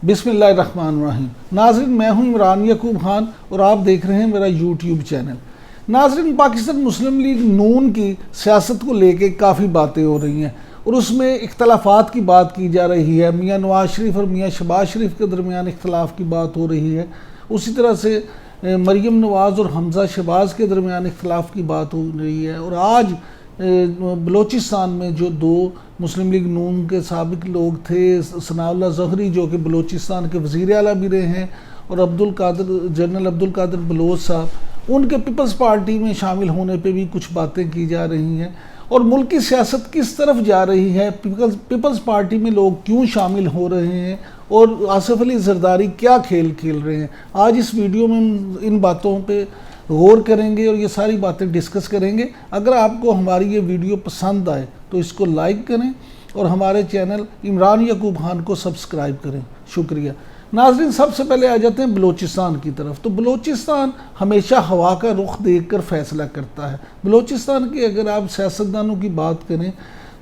بسم اللہ الرحمن الرحیم۔ ناظرین، میں ہوں عمران یعقوب خان اور آپ دیکھ رہے ہیں میرا یوٹیوب چینل۔ ناظرین، پاکستان مسلم لیگ نون کی سیاست کو لے کے کافی باتیں ہو رہی ہیں اور اس میں اختلافات کی بات کی جا رہی ہے۔ میاں نواز شریف اور میاں شہباز شریف کے درمیان اختلاف کی بات ہو رہی ہے، اسی طرح سے مریم نواز اور حمزہ شہباز کے درمیان اختلاف کی بات ہو رہی ہے۔ اور آج بلوچستان میں جو دو مسلم لیگ نون کے سابق لوگ تھے، ثناء اللہ زہری جو کہ بلوچستان کے وزیر اعلیٰ بھی رہے ہیں، اور جنرل عبدالقادر بلوچ صاحب، ان کے پیپلز پارٹی میں شامل ہونے پہ بھی کچھ باتیں کی جا رہی ہیں۔ اور ملک کی سیاست کس طرف جا رہی ہے، پیپلز پارٹی میں لوگ کیوں شامل ہو رہے ہیں، اور آصف علی زرداری کیا کھیل کھیل رہے ہیں، آج اس ویڈیو میں ان باتوں پہ غور کریں گے اور یہ ساری باتیں ڈسکس کریں گے۔ اگر آپ کو ہماری یہ ویڈیو پسند آئے تو اس کو لائک کریں اور ہمارے چینل عمران یعقوب خان کو سبسکرائب کریں۔ شکریہ۔ ناظرین، سب سے پہلے آ جاتے ہیں بلوچستان کی طرف۔ تو بلوچستان ہمیشہ ہوا کا رخ دیکھ کر فیصلہ کرتا ہے۔ بلوچستان کی اگر آپ سیاستدانوں کی بات کریں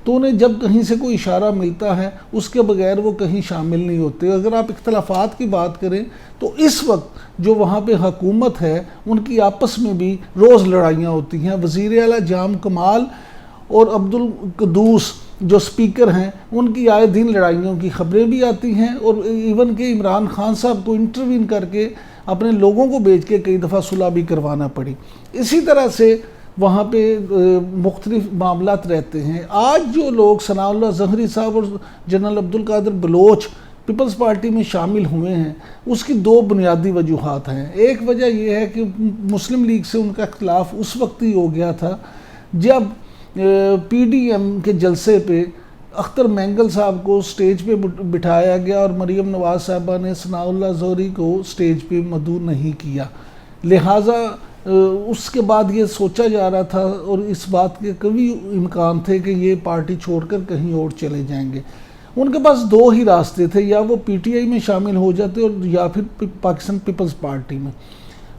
تو انہیں جب کہیں سے کوئی اشارہ ملتا ہے اس کے بغیر وہ کہیں شامل نہیں ہوتے۔ اگر آپ اختلافات کی بات کریں تو اس وقت جو وہاں پہ حکومت ہے ان کی آپس میں بھی روز لڑائیاں ہوتی ہیں۔ وزیر اعلیٰ جام کمال اور عبدالقدوس جو سپیکر ہیں ان کی آئے دن لڑائیوں کی خبریں بھی آتی ہیں، اور ایون کہ عمران خان صاحب کو انٹروین کر کے اپنے لوگوں کو بھیج کے کئی دفعہ صلح بھی کروانا پڑی۔ اسی طرح سے وہاں پہ مختلف معاملات رہتے ہیں۔ آج جو لوگ ثناء اللہ زہری صاحب اور general Abdul Qadir Baloch Peoples Party میں شامل ہوئے ہیں، اس کی دو بنیادی وجوہات ہیں۔ ایک وجہ یہ ہے کہ مسلم لیگ سے ان کا اختلاف اس وقت ہی ہو گیا تھا جب پی ڈی ایم کے جلسے پہ اختر مینگل صاحب کو سٹیج پہ بٹھایا گیا اور مریم نواز صاحبہ نے ثناء اللہ زہری کو سٹیج پہ مدعو نہیں کیا، لہٰذا اس کے بعد یہ سوچا جا رہا تھا اور اس بات کے قوی امکان تھے کہ یہ پارٹی چھوڑ کر کہیں اور چلے جائیں گے۔ ان کے پاس دو ہی راستے تھے، یا وہ پی ٹی آئی میں شامل ہو جاتے اور یا پھر پاکستان پیپلز پارٹی میں۔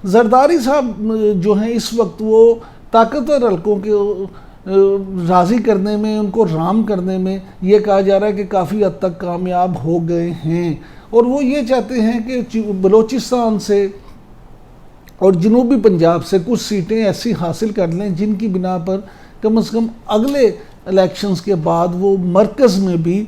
زرداری صاحب جو ہیں اس وقت وہ طاقتور حلقوں کے راضی کرنے میں، ان کو رام کرنے میں یہ کہا جا رہا ہے کہ کافی حد تک کامیاب ہو گئے ہیں، اور وہ یہ چاہتے ہیں کہ بلوچستان سے اور جنوبی پنجاب سے کچھ سیٹیں ایسی حاصل کر لیں جن کی بنا پر کم از کم اگلے الیکشنز کے بعد وہ مرکز میں بھی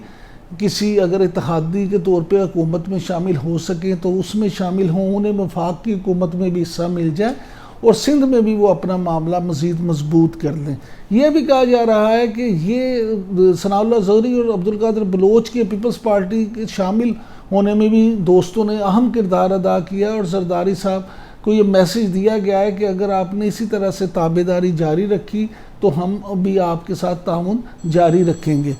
کسی اگر اتحادی کے طور پہ حکومت میں شامل ہو سکیں تو اس میں شامل ہوں، انہیں وفاق کی حکومت میں بھی حصہ مل جائے، اور سندھ میں بھی وہ اپنا معاملہ مزید مضبوط کر لیں۔ یہ بھی کہا جا رہا ہے کہ یہ ثناء اللہ زہری اور عبدالقادر بلوچ کے پیپلز پارٹی کے شامل ہونے میں بھی دوستوں نے اہم کردار ادا کیا، اور زرداری صاحب کو یہ میسج دیا گیا ہے کہ اگر آپ نے اسی طرح سے تابعداری جاری رکھی تو ہم بھی آپ کے ساتھ تعاون جاری رکھیں گے۔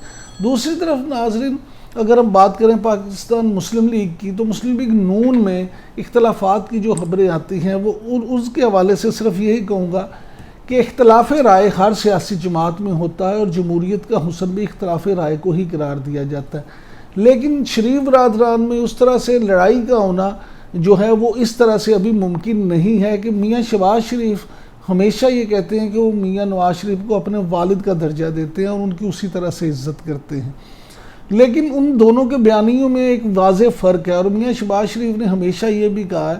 دوسری طرف ناظرین، اگر ہم بات کریں پاکستان مسلم لیگ کی، تو مسلم لیگ نون میں اختلافات کی جو خبریں آتی ہیں وہ اس کے حوالے سے صرف یہی کہوں گا کہ اختلاف رائے ہر سیاسی جماعت میں ہوتا ہے، اور جمہوریت کا حسن بھی اختلاف رائے کو ہی قرار دیا جاتا ہے، لیکن شریف برادران میں اس طرح سے لڑائی کا ہونا جو ہے وہ اس طرح سے ابھی ممکن نہیں ہے کہ میاں شہباز شریف ہمیشہ یہ کہتے ہیں کہ وہ میاں نواز شریف کو اپنے والد کا درجہ دیتے ہیں اور ان کی اسی طرح سے عزت کرتے ہیں، لیکن ان دونوں کے بیانیوں میں ایک واضح فرق ہے، اور میاں شہباز شریف نے ہمیشہ یہ بھی کہا ہے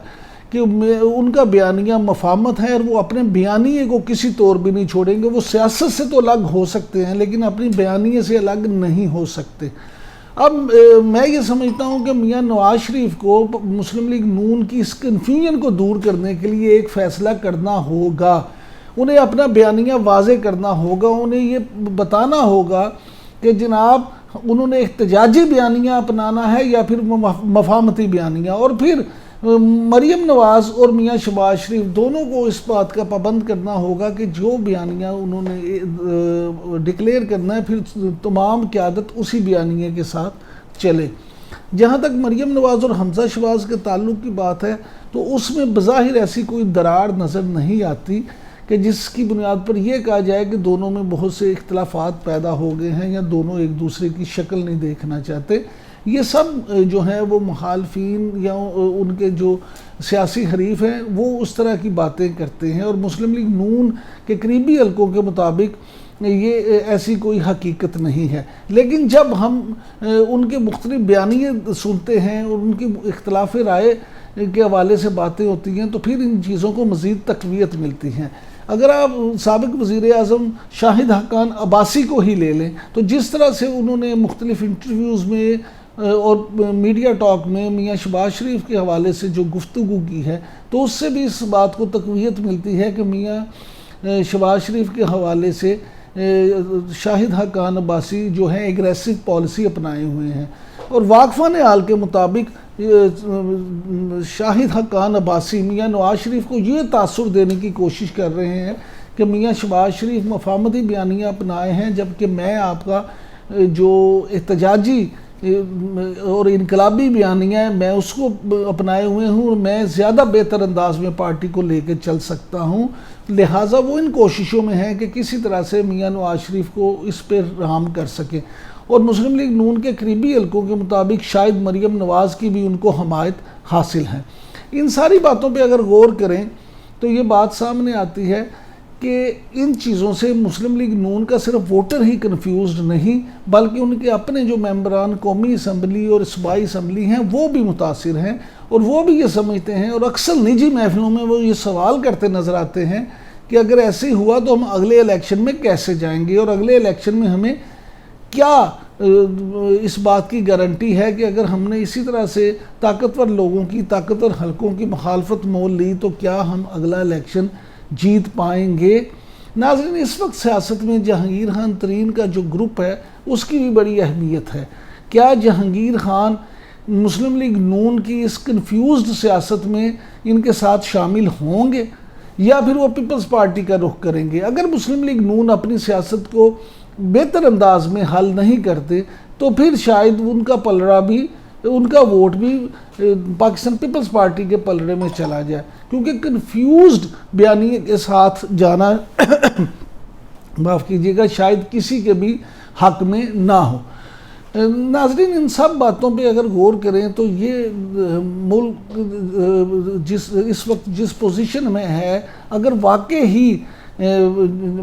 کہ ان کا بیانیہ مفاہمت ہے، اور وہ اپنے بیانیے کو کسی طور بھی نہیں چھوڑیں گے۔ وہ سیاست سے تو الگ ہو سکتے ہیں لیکن اپنی بیانیے سے الگ نہیں ہو سکتے۔ اب میں یہ سمجھتا ہوں کہ میاں نواز شریف کو مسلم لیگ نون کی اس کنفیوژن کو دور کرنے کے لیے ایک فیصلہ کرنا ہوگا، انہیں اپنا بیانیہ واضح کرنا ہوگا، انہیں یہ بتانا ہوگا کہ جناب انہوں نے احتجاجی بیانیہ اپنانا ہے یا پھر مفاہمتی بیانیہ، اور پھر مریم نواز اور میاں شہباز شریف دونوں کو اس بات کا پابند کرنا ہوگا کہ جو بیانیہ انہوں نے ڈکلیئر کرنا ہے پھر تمام قیادت اسی بیانیے کے ساتھ چلے۔ جہاں تک مریم نواز اور حمزہ شہباز کے تعلق کی بات ہے تو اس میں بظاہر ایسی کوئی درار نظر نہیں آتی کہ جس کی بنیاد پر یہ کہا جائے کہ دونوں میں بہت سے اختلافات پیدا ہو گئے ہیں یا دونوں ایک دوسرے کی شکل نہیں دیکھنا چاہتے۔ یہ سب جو ہیں وہ مخالفین یا ان کے جو سیاسی حریف ہیں وہ اس طرح کی باتیں کرتے ہیں، اور مسلم لیگ نون کے قریبی حلقوں کے مطابق یہ ایسی کوئی حقیقت نہیں ہے، لیکن جب ہم ان کے مختلف بیانیے سنتے ہیں اور ان کی اختلاف رائے کے حوالے سے باتیں ہوتی ہیں تو پھر ان چیزوں کو مزید تقویت ملتی ہیں۔ اگر آپ سابق وزیر اعظم شاہد حقان عباسی کو ہی لے لیں تو جس طرح سے انہوں نے مختلف انٹرویوز میں اور میڈیا ٹاک میں میاں شہباز شریف کے حوالے سے جو گفتگو کی ہے تو اس سے بھی اس بات کو تقویت ملتی ہے کہ میاں شہباز شریف کے حوالے سے شاہد حقان عباسی جو ہیں ایگریسو پالیسی اپنائے ہوئے ہیں، اور واقفان حال کے مطابق شاہد حقان عباسی میاں نواز شریف کو یہ تاثر دینے کی کوشش کر رہے ہیں کہ میاں شہباز شریف مفاہمتی بیانیہ اپنائے ہیں، جبکہ میں آپ کا جو احتجاجی اور انقلابی بیانیہ ہے میں اس کو اپنائے ہوئے ہوں اور میں زیادہ بہتر انداز میں پارٹی کو لے کے چل سکتا ہوں، لہٰذا وہ ان کوششوں میں ہیں کہ کسی طرح سے میاں نواز شریف کو اس پہ رحم کر سکیں۔ اور مسلم لیگ نون کے قریبی حلقوں کے مطابق شاید مریم نواز کی بھی ان کو حمایت حاصل ہے۔ ان ساری باتوں پہ اگر غور کریں تو یہ بات سامنے آتی ہے کہ ان چیزوں سے مسلم لیگ نون کا صرف ووٹر ہی کنفیوزڈ نہیں بلکہ ان کے اپنے جو ممبران قومی اسمبلی اور صوبائی اسمبلی ہیں وہ بھی متاثر ہیں، اور وہ بھی یہ سمجھتے ہیں اور اکثر نجی محفلوں میں وہ یہ سوال کرتے نظر آتے ہیں کہ اگر ایسے ہی ہوا تو ہم اگلے الیکشن میں کیسے جائیں گے، اور اگلے الیکشن میں ہمیں کیا اس بات کی گارنٹی ہے کہ اگر ہم نے اسی طرح سے طاقتور لوگوں کی طاقتور حلقوں کی مخالفت مول لی تو کیا ہم اگلا الیکشن جیت پائیں گے۔ ناظرین، اس وقت سیاست میں جہانگیر خان ترین کا جو گروپ ہے اس کی بھی بڑی اہمیت ہے۔ کیا جہانگیر خان مسلم لیگ نون کی اس کنفیوزڈ سیاست میں ان کے ساتھ شامل ہوں گے یا پھر وہ پیپلز پارٹی کا رخ کریں گے؟ اگر مسلم لیگ نون اپنی سیاست کو بہتر انداز میں حل نہیں کرتے تو پھر شاید ان کا پلڑا بھی، ان کا ووٹ بھی پاکستان پیپلز پارٹی کے پلڑے میں چلا جائے، کیونکہ کنفیوزڈ بیانیے کے ساتھ جانا معاف کیجیے گا شاید کسی کے بھی حق میں نہ ہو۔ ناظرین، ان سب باتوں پہ اگر غور کریں تو یہ ملک اس وقت جس پوزیشن میں ہے، اگر واقع ہی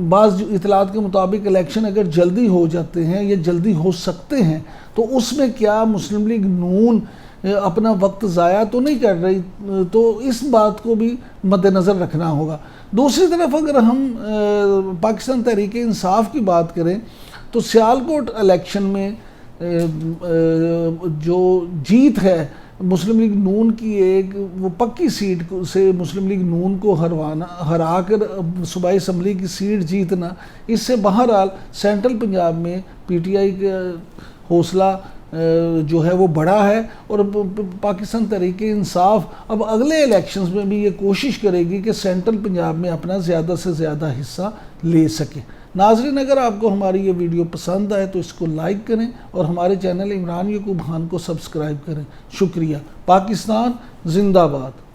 بعض اطلاعات کے مطابق الیکشن اگر جلدی ہو جاتے ہیں یا جلدی ہو سکتے ہیں تو اس میں کیا مسلم لیگ نون اپنا وقت ضائع تو نہیں کر رہی؟ تو اس بات کو بھی مد نظر رکھنا ہوگا۔ دوسری طرف اگر ہم پاکستان تحریک انصاف کی بات کریں تو سیالکوٹ الیکشن میں جو جیت ہے مسلم لیگ نون کی، ایک وہ پکی سیٹ سے مسلم لیگ نون کو ہرا کر صوبائی اسمبلی کی سیٹ جیتنا، اس سے بہرحال سینٹرل پنجاب میں پی ٹی آئی کا حوصلہ جو ہے وہ بڑا ہے، اور پاکستان تحریک انصاف اب اگلے الیکشنز میں بھی یہ کوشش کرے گی کہ سینٹرل پنجاب میں اپنا زیادہ سے زیادہ حصہ لے سکے۔ ناظرین، اگر آپ کو ہماری یہ ویڈیو پسند آئے تو اس کو لائک کریں اور ہمارے چینل عمران یعقوب خان کو سبسکرائب کریں۔ شکریہ۔ پاکستان زندہ باد۔